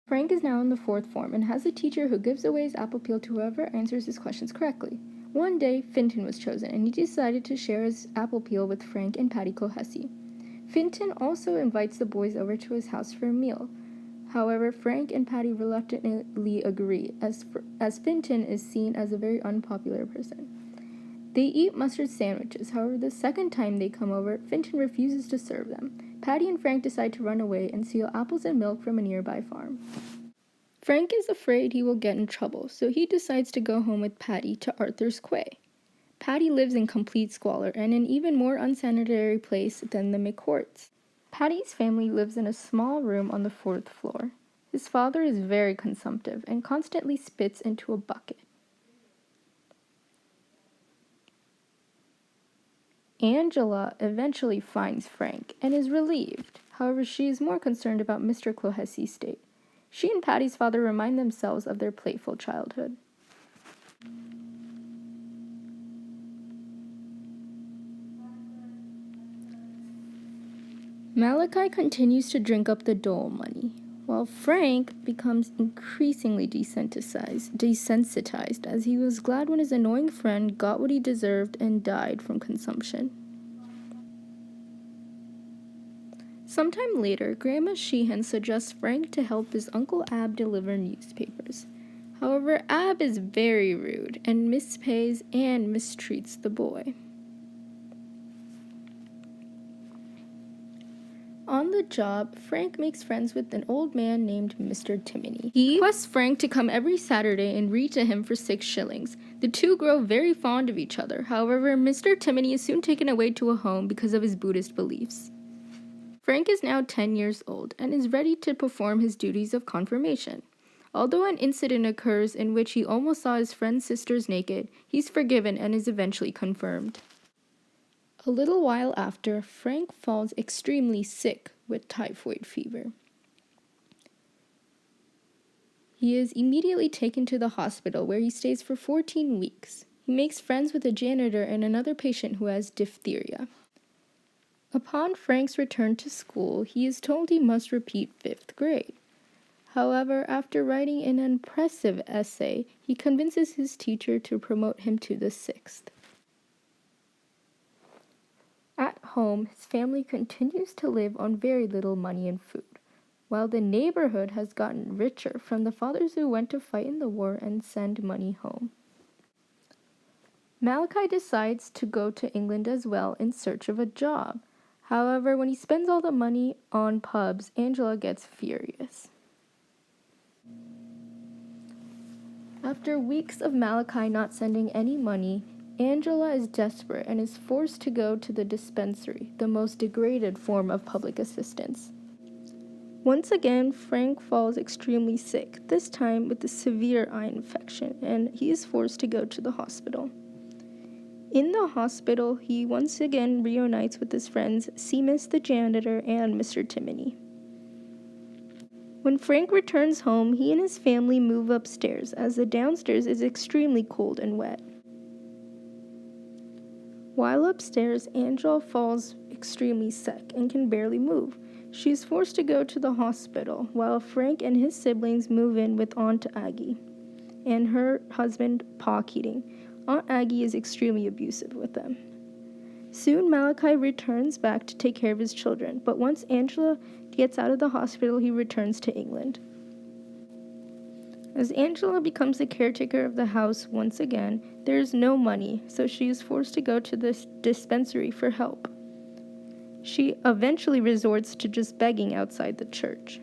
Frank is now in the fourth form and has a teacher who gives away his apple peel to whoever answers his questions correctly. One day, Finton was chosen, and he decided to share his apple peel with Frank and Patty Clohessy. Finton also invites the boys over to his house for a meal. However, Frank and Patty reluctantly agree, as Finton is seen as a very unpopular person. They eat mustard sandwiches. However, the second time they come over, Finton refuses to serve them. Patty and Frank decide to run away and steal apples and milk from a nearby farm. Frank is afraid he will get in trouble, so he decides to go home with Patty to Arthur's Quay. Patty lives in complete squalor and an even more unsanitary place than the McCourts. Patty's family lives in a small room on the fourth floor. His father is very consumptive and constantly spits into a bucket. Angela eventually finds Frank and is relieved. However, she is more concerned about Mr. Clohessy's state. She and Patty's father remind themselves of their playful childhood. Malachi continues to drink up the dole money, while Frank becomes increasingly desensitized as he was glad when his annoying friend got what he deserved and died from consumption. Sometime later, Grandma Sheehan suggests Frank to help his Uncle Ab deliver newspapers. However, Ab is very rude and mispays and mistreats the boy. On the job, Frank makes friends with an old man named Mr. Timony. He requests Frank to come every Saturday and read to him for 6 shillings. The two grow very fond of each other. However, Mr. Timony is soon taken away to a home because of his Buddhist beliefs. Frank is now 10 years old and is ready to perform his duties of confirmation. Although an incident occurs in which he almost saw his friend's sisters naked, he's forgiven and is eventually confirmed. A little while after, Frank falls extremely sick with typhoid fever. He is immediately taken to the hospital where he stays for 14 weeks. He makes friends with a janitor and another patient who has diphtheria. Upon Frank's return to school, he is told he must repeat 5th grade. However, after writing an impressive essay, he convinces his teacher to promote him to the 6th. At home, his family continues to live on very little money and food, while the neighborhood has gotten richer from the fathers who went to fight in the war and send money home. Malachi decides to go to England as well in search of a job. However, when he spends all the money on pubs, Angela gets furious. After weeks of Malachi not sending any money, Angela is desperate and is forced to go to the dispensary, the most degraded form of public assistance. Once again, Frank falls extremely sick, this time with a severe eye infection, and he is forced to go to the hospital. In the hospital, he once again reunites with his friends Seamus the janitor and Mr. Timony. When Frank returns home, he and his family move upstairs as the downstairs is extremely cold and wet. While upstairs, Angela falls extremely sick and can barely move. She is forced to go to the hospital, while Frank and his siblings move in with Aunt Aggie and her husband, Pa Keating. Aunt Aggie is extremely abusive with them. Soon, Malachi returns back to take care of his children, but once Angela gets out of the hospital, he returns to England. As Angela becomes the caretaker of the house once again, there is no money, so she is forced to go to the dispensary for help. She eventually resorts to just begging outside the church.